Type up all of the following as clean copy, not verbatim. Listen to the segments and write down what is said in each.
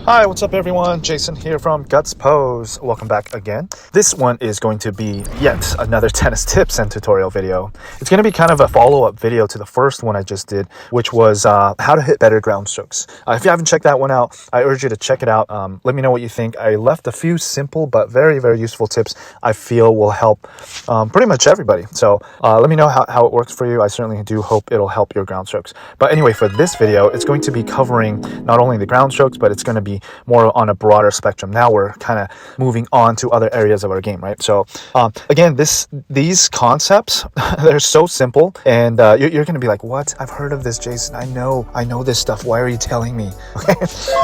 Hi, what's up everyone? Jason here from Guts Pose. Welcome back again. This one is going to be yet another tennis tips and tutorial video. It's going to be kind of a follow-up video to the first one I just did, which was how to hit better ground strokes. If you haven't checked that one out, I urge you to check it out. Let me know what you think. I left a few simple but very, very useful tips I feel will help pretty much everybody. So let me know how it works for you. I certainly do hope it'll help your ground strokes. But anyway, for this video, it's going to be covering not only the ground strokes, but it's going to be more on a broader spectrum. Now we're kind of moving on to other areas of our game, right? So again, these concepts, they're so simple, and you're going to be like, what? I've heard of this, Jason. I know this stuff. Why are you telling me? Okay,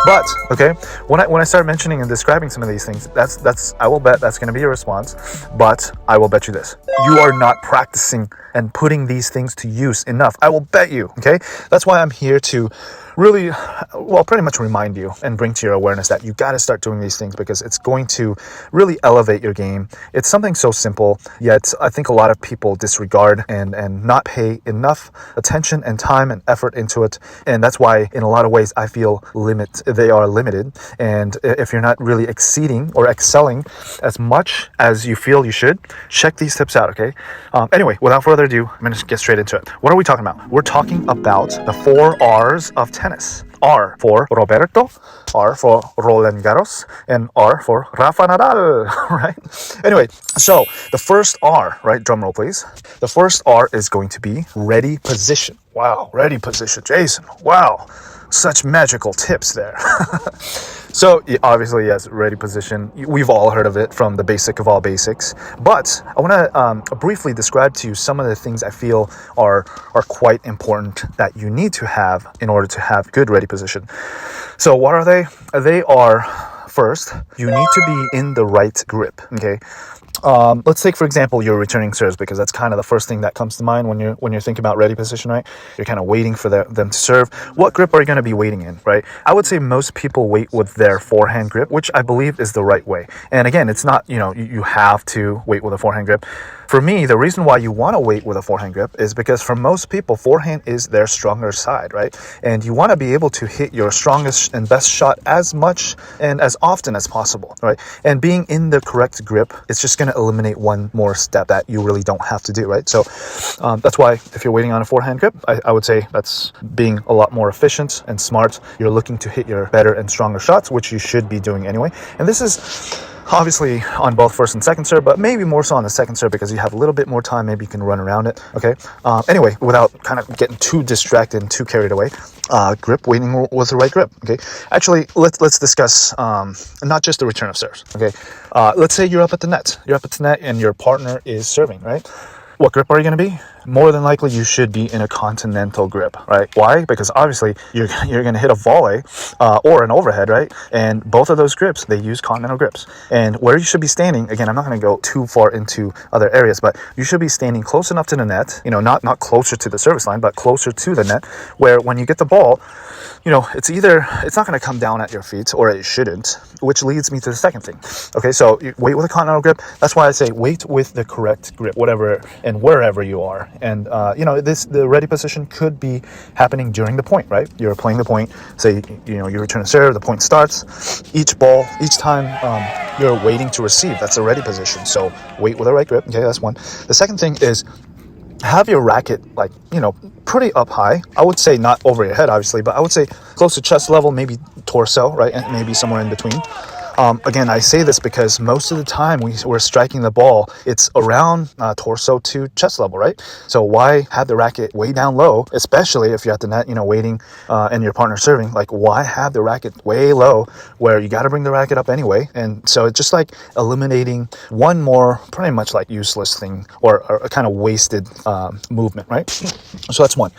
but okay, when I start mentioning and describing some of these things, that's I will bet that's going to be your response. But I will bet you this: you are not practicing and putting these things to use enough. I will bet you. Okay, that's why I'm here to really, well, pretty much remind you and bring to your awareness that you got to start doing these things, because it's going to really elevate your game. It's something so simple, yet I think a lot of people disregard and not pay enough attention and time and effort into it. And that's why in a lot of ways I feel they are limited. And if you're not really exceeding or excelling as much as you feel you should, check these tips out, okay? Anyway, without further ado, I'm going to get straight into it. What are we talking about? We're talking about the 4 R's of tennis. R for Roberto, R for Roland Garros, and R for Rafa Nadal, right? Anyway, so the first R, right? Drum roll, please. The first R is going to be ready position. Wow, ready position, Jason. Wow, such magical tips there. So obviously, yes, ready position. We've all heard of it from the basic of all basics. But I want to briefly describe to you some of the things I feel are quite important that you need to have in order to have good ready position. So what are they? They are, first, you need to be in the right grip, okay? Let's take, for example, your returning serves, because that's kind of the first thing that comes to mind when you're thinking about ready position, right? You're kind of waiting for them to serve. What grip are you going to be waiting in, right? I would say most people wait with their forehand grip, which I believe is the right way. And again, it's not, you have to wait with a forehand grip. For me, the reason why you want to wait with a forehand grip is because for most people, forehand is their stronger side, right? And you want to be able to hit your strongest and best shot as much and as often as possible, right? And being in the correct grip, it's just going to eliminate one more step that you really don't have to do, right? So that's why if you're waiting on a forehand grip, I would say that's being a lot more efficient and smart. You're looking to hit your better and stronger shots, which you should be doing anyway. And this is obviously on both first and second serve, but maybe more so on the second serve because you have a little bit more time. Maybe you can run around it, okay? Anyway, without kind of getting too distracted and too carried away, grip, waiting with the right grip, okay? Actually, let's discuss not just the return of serves, okay? Let's say you're up at the net. You're up at the net and your partner is serving, right? What grip are you going to be? More than likely, you should be in a continental grip, right? Why? Because obviously, you're going to hit a volley or an overhead, right? And both of those grips, they use continental grips. And where you should be standing, again, I'm not going to go too far into other areas, but you should be standing close enough to the net, not closer to the service line, but closer to the net, where when you get the ball, it's not going to come down at your feet, or it shouldn't, which leads me to the second thing. Okay, so you wait with a continental grip. That's why I say wait with the correct grip, whatever and wherever you are. And, the ready position could be happening during the point, right? You're playing the point, say, you return a serve, the point starts. Each time you're waiting to receive, that's a ready position. So wait with the right grip. Okay, that's one. The second thing is have your racket, pretty up high. I would say not over your head, obviously, but I would say close to chest level, maybe torso, right? And maybe somewhere in between. Again, I say this because most of the time we're striking the ball, it's around torso to chest level, right? So why have the racket way down low, especially if you're at the net, waiting and your partner serving? Like, why have the racket way low where you got to bring the racket up anyway? And so it's just like eliminating one more pretty much like useless thing or a kind of wasted movement, right? So that's one.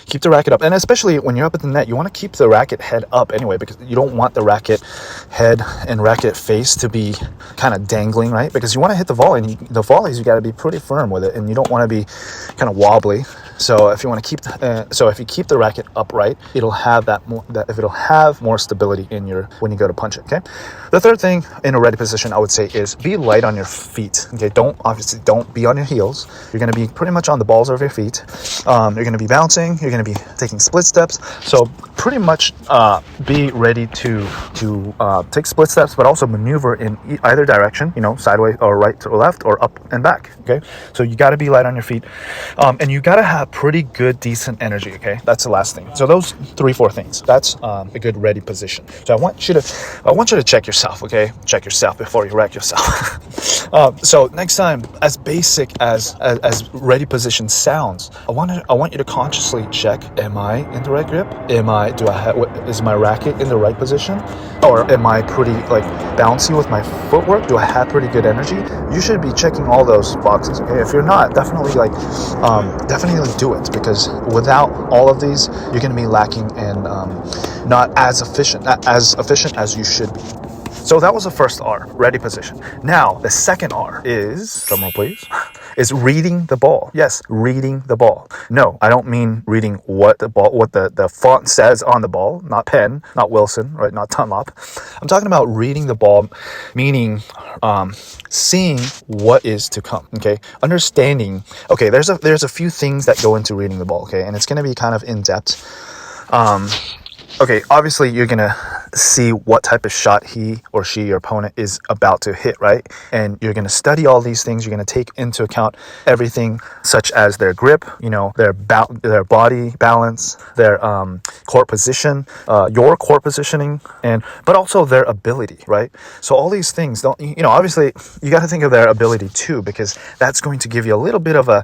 Keep the racket up. And especially when you're up at the net, you want to keep the racket head up anyway, because you don't want the racket head and racket face to be kind of dangling, right? Because you want to hit the volley, and the volleys, you got to be pretty firm with it, and you don't want to be kind of wobbly. So if you want to keep, if you keep the racket upright, it'll have it'll have more stability in when you go to punch it. Okay. The third thing in a ready position, I would say, is be light on your feet. Okay. Obviously don't be on your heels. You're going to be pretty much on the balls of your feet. You're going to be bouncing. You're going to be taking split steps. So pretty much be ready to take split steps, but also maneuver in either direction. Sideways or right to left or up and back. Okay. So you got to be light on your feet, and you got to have pretty good, decent energy. Okay, that's the last thing. So those 3-4 things. That's a good ready position. So I want you to check yourself. Okay, check yourself before you wreck yourself. So next time, as basic as ready position sounds, I want you to consciously check: am I in the right grip? Is my racket in the right position? Or am I pretty bouncy with my footwork? Do I have pretty good energy? You should be checking all those boxes. Okay, if you're not, definitely do it, because without all of these, you're going to be lacking and not as efficient as you should be. So that was the first R, ready position. Now, the second R is, drumroll please, is reading the ball. Yes, reading the ball. No, I don't mean reading what the font says on the ball, not Penn, not Wilson, right, not Dunlop. I'm talking about reading the ball, meaning seeing what is to come, okay? Understanding, okay, there's a few things that go into reading the ball, okay? And it's going to be kind of in-depth. Okay, obviously you're going to see what type of shot he or she, your opponent, is about to hit, right? And you're going to study all these things. You're going to take into account everything, such as their grip, their body balance, their court position, your court positioning, but also their ability, right? So all these things, obviously you got to think of their ability too, because that's going to give you a little bit of a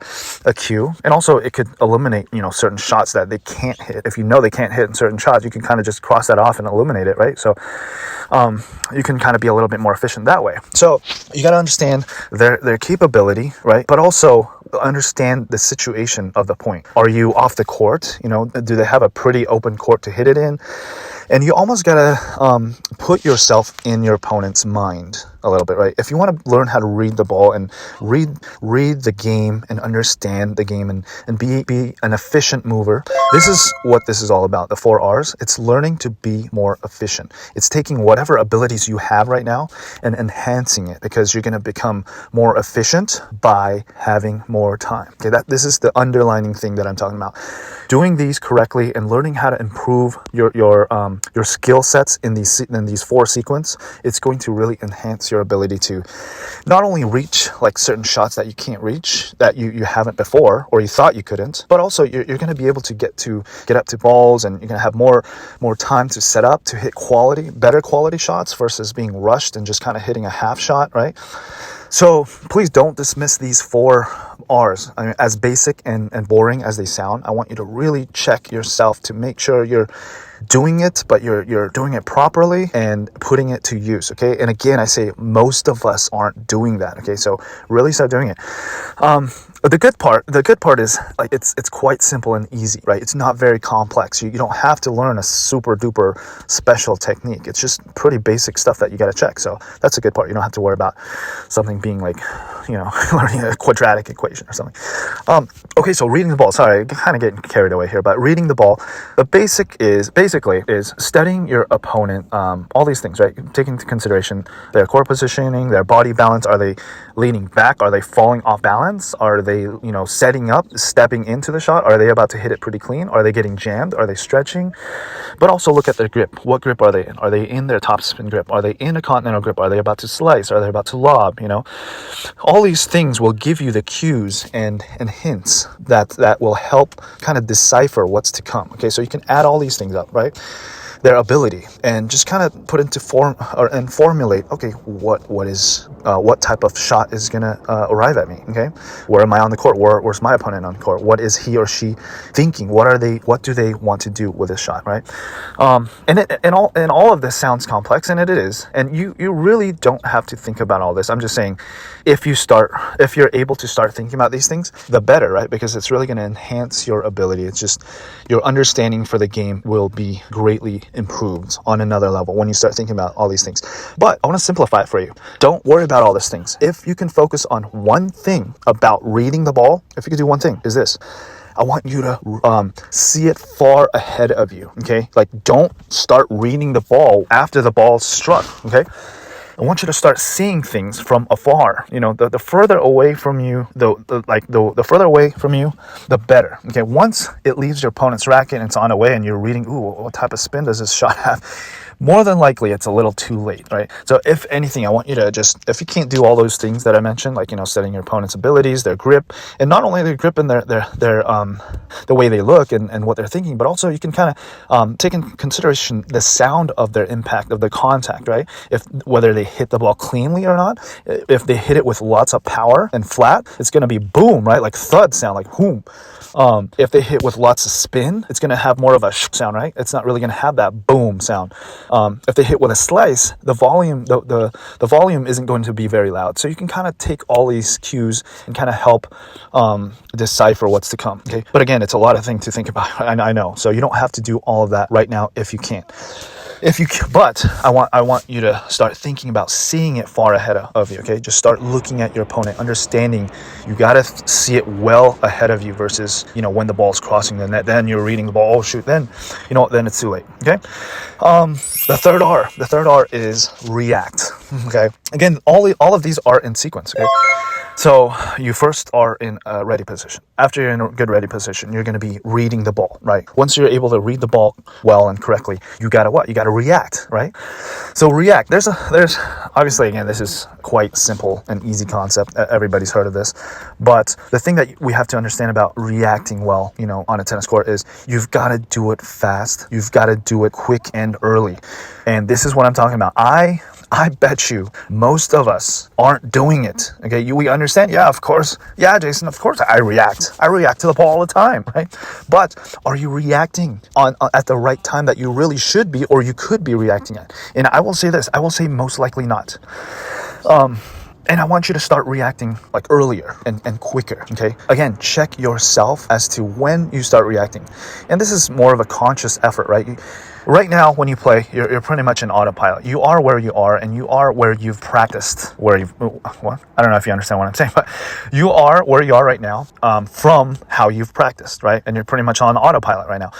cue, and also it could eliminate, certain shots that they can't hit. If they can't hit in certain shots, you can kind of just cross that off and eliminate it, right? So you can kind of be a little bit more efficient that way. So you got to understand their capability, right? But also understand the situation of the point. Are you off the court? Do they have a pretty open court to hit it in? And you almost got to put yourself in your opponent's mind a little bit, right? If you want to learn how to read the ball and read the game and understand the game and be an efficient mover, this is what this is all about, the 4 R's. It's learning to be more efficient. It's taking whatever abilities you have right now and enhancing it, because you're going to become more efficient by having more time. Okay, this is the underlining thing that I'm talking about. Doing these correctly and learning how to improve your skill sets in these 4 sequence, it's going to really enhance your ability to not only reach certain shots that you can't reach, that you haven't before, or you thought you couldn't, but also you're going to be able to get up to balls, and you're going to have more time to set up, to hit better quality shots versus being rushed and just kind of hitting a half shot, right? So please don't dismiss these 4 R's. I mean, as basic and boring as they sound, I want you to really check yourself to make sure you're doing it, but you're doing it properly and putting it to use, okay? And again, I say most of us aren't doing that, okay? So really start doing it. The good part is it's quite simple and easy, right? It's not very complex. You don't have to learn a super duper special technique. It's just pretty basic stuff that you got to check. So that's a good part. You don't have to worry about something being learning a quadratic equation or something. Okay, so reading the ball. Sorry, kind of getting carried away here, but reading the ball. The basically is studying your opponent. All these things, right? Taking into consideration their core positioning, their body balance. Are they leaning back? Are they falling off balance? Are they setting up, stepping into the shot? Are they about to hit it pretty clean? Are they getting jammed? Are they stretching? But also look at their grip. What grip are they in? Are they in their top spin grip? Are they in a continental grip? Are they about to slice? Are they about to lob? All these things will give you the cues and hints that will help kind of decipher what's to come. Okay, so you can add all these things up, right? Their ability, and just kind of put into form and formulate, okay, what type of shot is gonna arrive at me? Okay, where am I on the court? Where's my opponent on the court? What is he or she thinking? What do they want to do with this shot, right? And all of this sounds complex, and it is, and you really don't have to think about all this. I'm just saying, if you're able to start thinking about these things, the better, right? Because it's really going to enhance your ability. It's just your understanding for the game will be greatly improved on another level when you start thinking about all these things. But I want to simplify it for you. Don't worry about all these things. If you can focus on one thing about reading the ball, if you could do one thing, is this: I want you to see it far ahead of you, okay? Like, don't start reading the ball after the ball's struck, okay? I want you to start seeing things from afar. You know, the further away from you, the further away from you, the better. Okay, once it leaves your opponent's racket and it's on the way, and you're reading, ooh, what type of spin does this shot have? More than likely, it's a little too late, right? So if anything, I want you to just, if you can't do all those things that I mentioned, like, you know, studying your opponent's abilities, their grip, and not only their grip and their the way they look and what they're thinking, but also you can kind of take in consideration the sound of their impact, of the contact, right? If whether they hit the ball cleanly or not. If they hit it with lots of power and flat, it's going to be boom, right? Like thud sound, like boom. If they hit with lots of spin, it's going to have more of a sound, right? It's not really going to have that boom sound. If they hit with a slice, the volume isn't going to be very loud. So you can kind of take all these cues and kind of help decipher what's to come. Okay, but again, it's a lot of things to think about. I know, so you don't have to do all of that right now if you can't. But I want you to start thinking about seeing it far ahead of you. Okay, just start looking at your opponent, understanding you got to see it well ahead of you versus, you know, when the ball's crossing the net, then you're reading the ball. Oh shoot, then you know, then it's too late. Okay, the third R is react. Okay, again, all of these are in sequence. Okay. So you first are in a ready position. After you're in a good ready position, you're going to be reading the ball, right? Once you're able to read the ball well and correctly, you got to what? You got to react, right? So react. There's obviously, again, this is quite simple and easy concept. Everybody's heard of this. But the thing that we have to understand about reacting well, you know, on a tennis court is you've got to do it fast. You've got to do it quick and early. And this is what I'm talking about. I bet you most of us aren't doing it. Okay, we understand. Yeah, of course. Yeah, Jason, of course I react. I react to the ball all the time, right? But are you reacting at the right time that you really should be, or you could be reacting at? And I will say this. I will say most likely not. And I want you to start reacting like earlier and quicker, okay? Again, check yourself as to when you start reacting. And this is more of a conscious effort, right? Right now, when you play, you're pretty much in autopilot. You are where you are, and you are where you've practiced. I don't know if you understand what I'm saying, but you are where you are right now from how you've practiced, right? And you're pretty much on autopilot right now.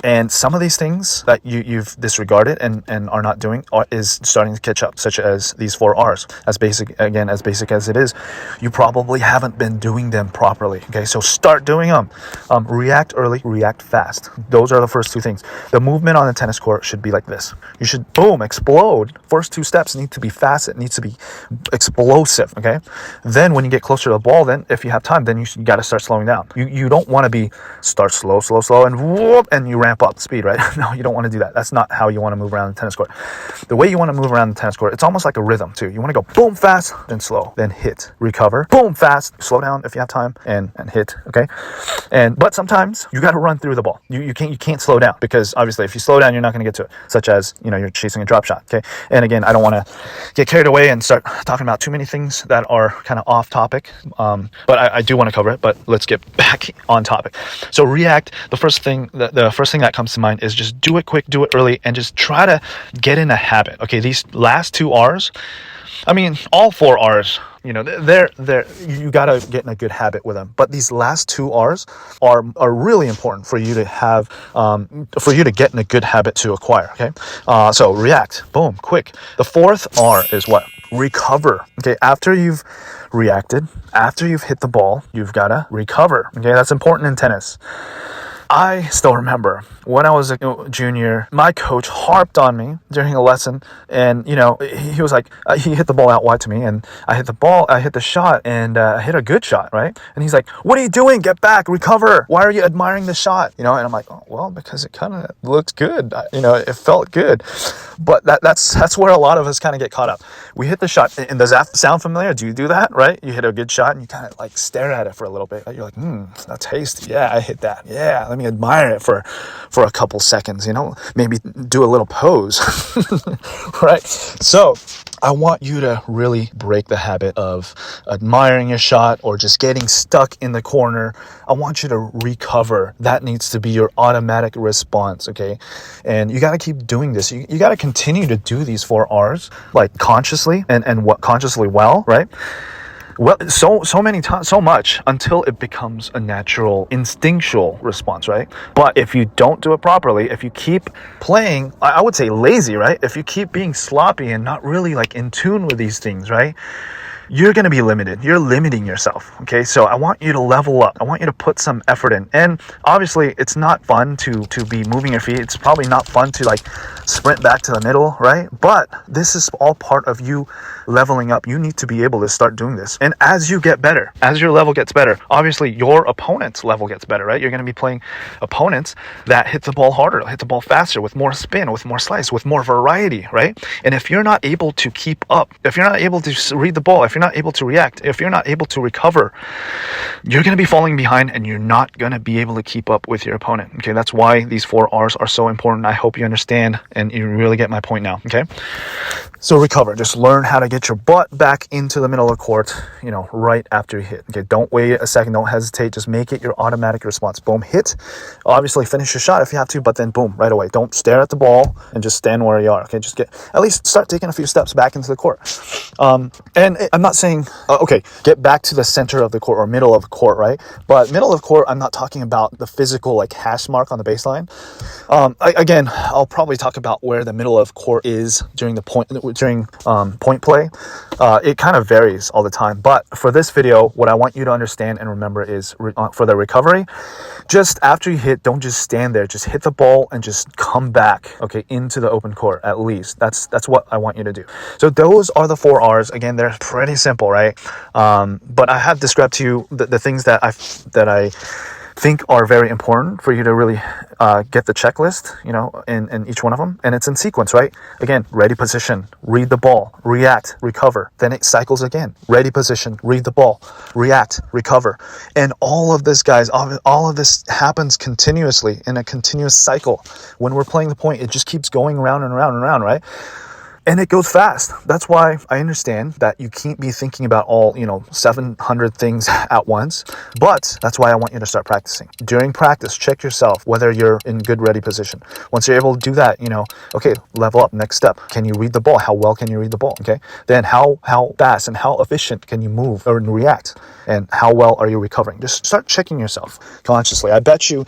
And some of these things that you've disregarded and are not doing is starting to catch up, such as these 4 R's. As basic as it is, you probably haven't been doing them properly, okay? So start doing them. React early, react fast. Those are the first 2 things. The movement on the tennis court should be like this. You should, boom, explode. First 2 steps need to be fast. It needs to be explosive, okay? Then when you get closer to the ball, then if you have time, then you got to start slowing down. You don't want to start slow, and whoop, and you ramp up speed, right? No, you don't want to do that. That's not how you want to move around the tennis court. The way you want to move around the tennis court, it's almost like a rhythm too. You want to go boom, fast, then slow, then hit, recover, boom, fast, slow down if you have time, and hit, okay? But sometimes you got to run through the ball. You can't slow down, because obviously if you slow down, you're not going to get to it, such as, you know, you're chasing a drop shot, okay? And again, I don't want to get carried away and start talking about too many things that are kind of off topic, but I do want to cover it, but let's get back on topic. So react, the first thing that comes to mind is just do it quick, do it early, and just try to get in a habit, okay? These last 2 R's, I mean, all 4 R's, you know, they're you got to get in a good habit with them. But these last 2 R's are really important for you to have, for you to get in a good habit to acquire, okay? So react, boom, quick. The 4th R is what? Recover, okay? After you've reacted, after you've hit the ball, you've got to recover, okay? That's important in tennis. I still remember when I was a junior, my coach harped on me during a lesson, and, you know, he was like, he hit the ball out wide to me, and I hit the shot, and I hit a good shot, right? And he's like, what are you doing? Get back, recover. Why are you admiring the shot? You know, and I'm like, oh, well, because it kind of looked good. You know, it felt good. But that's where a lot of us kind of get caught up. We hit the shot, and does that sound familiar? Do you do that, right? You hit a good shot, and you kind of like stare at it for a little bit. You're like, that's tasty. Yeah, I hit that. Yeah, let me admire it for a couple seconds, you know, maybe do a little pose, right? So I want you to really break the habit of admiring your shot or just getting stuck in the corner. I want you to recover. That needs to be your automatic response, okay? And you got to keep doing this. You got to continue to do these 4 R's, like consciously and what consciously well, right? Well, so many times, so much until it becomes a natural instinctual response, right? But if you don't do it properly, if you keep playing, I would say lazy, right? If you keep being sloppy and not really like in tune with these things, right? You're going to be limited. You're limiting yourself. Okay. So I want you to level up. I want you to put some effort in. And obviously it's not fun to be moving your feet. It's probably not fun to like sprint back to the middle, right? But this is all part of you leveling up. You need to be able to start doing this. And as you get better, as your level gets better, obviously your opponent's level gets better, right? You're going to be playing opponents that hit the ball harder, hit the ball faster, with more spin, with more slice, with more variety, right? And if you're not able to keep up, if you're not able to read the ball, if you're not able to react, if you're not able to recover, you're going to be falling behind and you're not going to be able to keep up with your opponent. Okay, that's why these 4 R's are so important. I hope you understand and you really get my point now. Okay, so recover. Just learn how to get your butt back into the middle of the court, you know, right after you hit. Okay, don't wait a second, don't hesitate, just make it your automatic response. Boom, hit. Obviously finish your shot if you have to, but then boom, right away. Don't stare at the ball and just stand where you are. Okay, just at least start taking a few steps back into the court. And I'm not saying okay, get back to the center of the court or middle of the court, right? But middle of the court, I'm not talking about the physical like hash mark on the baseline. Again, I'll probably talk about where the middle of court is during point play. It kind of varies all the time, but for this video, what I want you to understand and remember is for the recovery, just after you hit, don't just stand there, just hit the ball and just come back, okay, into the open court. At least that's what I want you to do. So those are the 4 R's. Again, they're pretty simple, right? But I have described to you the things that I think are very important for you to really get the checklist, you know, in each one of them. And it's in sequence, right? Again, ready position, read the ball, react, recover. Then it cycles again. Ready position, read the ball, react, recover. And all of this, guys, all of this happens continuously in a continuous cycle. When we're playing the point, it just keeps going around and around and around, right? And it goes fast. That's why I understand that you can't be thinking about all, 700 things at once. But that's why I want you to start practicing. During practice, check yourself whether you're in good ready position. Once you're able to do that, okay, level up. Next step. Can you read the ball? How well can you read the ball? Okay. Then how fast and how efficient can you move or react? And how well are you recovering? Just start checking yourself consciously. I bet you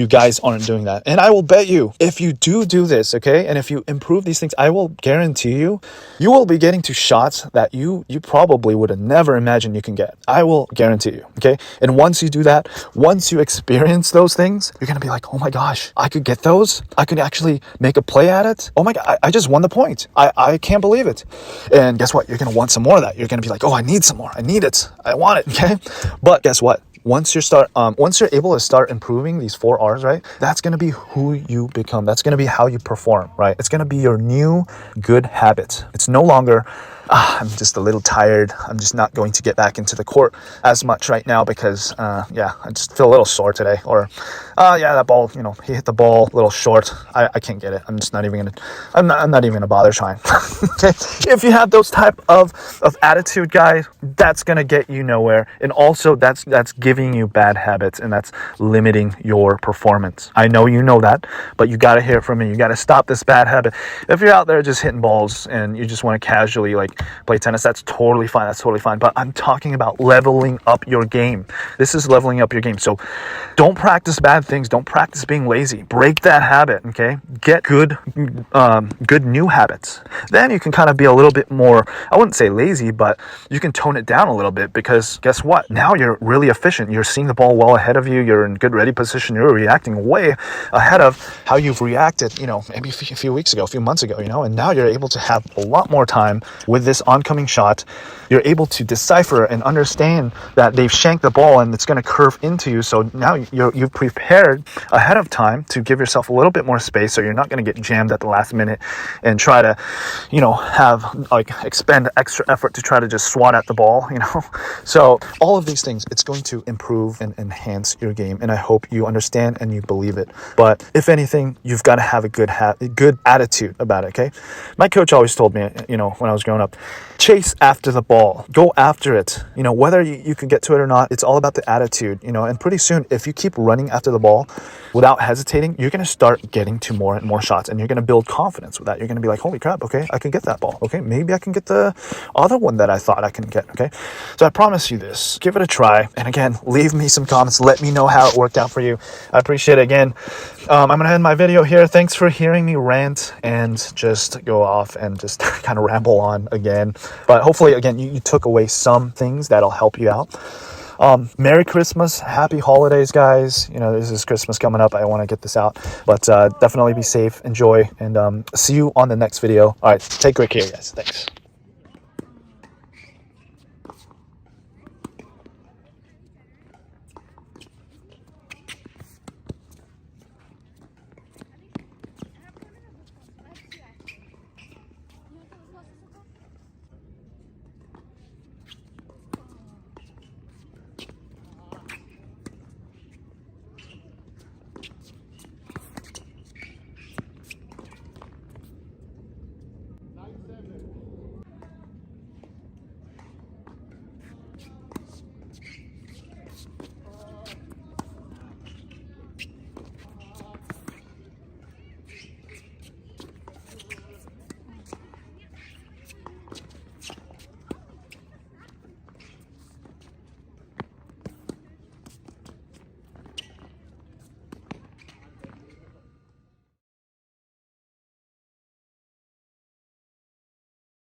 guys aren't doing that. And I will bet you, if you do this, okay, and if you improve these things, I will guarantee you will be getting to shots that you probably would have never imagined you can get. I will guarantee you, okay? And once you do that, once you experience those things, you're going to be like, oh my gosh, I could get those. I could actually make a play at it. Oh my God, I just won the point. I can't believe it. And guess what? You're going to want some more of that. You're going to be like, oh, I need some more. I need it. I want it, okay? But guess what? Once you're able to start improving these 4 R's, right? That's going to be who you become. That's going to be how you perform, right? It's going to be your new good habit. It's no longer, I'm just a little tired. I'm just not going to get back into the court as much right now because, I just feel a little sore today. Or, that ball, he hit the ball a little short. I can't get it. I'm not even gonna bother trying. Okay. If you have those type of attitude, guys, that's gonna get you nowhere. And also that's giving you bad habits and that's limiting your performance. I know you know that, but you gotta hear it from me. You gotta stop this bad habit. If you're out there just hitting balls and you just want to casually play tennis, that's totally fine. That's totally fine. But I'm talking about leveling up your game. This is leveling up your game. So don't practice bad things. Don't practice being lazy. Break that habit, okay? Get good new habits. Then you can kind of be a little bit more, I wouldn't say lazy, but you can tone it down a little bit because guess what? Now you're really efficient. You're seeing the ball well ahead of you. You're in good ready position. You're reacting way ahead of how you've reacted, maybe a few weeks ago, a few months ago, and now you're able to have a lot more time with this oncoming shot. You're able to decipher and understand that they've shanked the ball and it's going to curve into you. So now you've prepared ahead of time to give yourself a little bit more space so you're not going to get jammed at the last minute and try to, expend extra effort to try to just swat at the ball, So all of these things, it's going to improve and enhance your game. And I hope you understand and you believe it. But if anything, you've got to have a good attitude about it, okay? My coach always told me, when I was growing up, about. Chase after the ball. Go after it. You know, whether you can get to it or not, it's all about the attitude, you know, and pretty soon, if you keep running after the ball without hesitating, you're going to start getting to more and more shots, and you're going to build confidence with that. You're going to be like, holy crap, okay, I can get that ball. Okay, maybe I can get the other one that I thought I can get. Okay, so I promise you this. Give it a try. And again, leave me some comments. Let me know how it worked out for you. I appreciate it. Again, I'm going to end my video here. Thanks for hearing me rant and just go off and just kind of ramble on again. But hopefully, again, you took away some things that'll help you out. Merry Christmas, happy holidays, guys. You know, this is Christmas coming up. I want to get this out, but definitely be safe, enjoy, and see you on the next video. All right, take great care, guys. Thanks.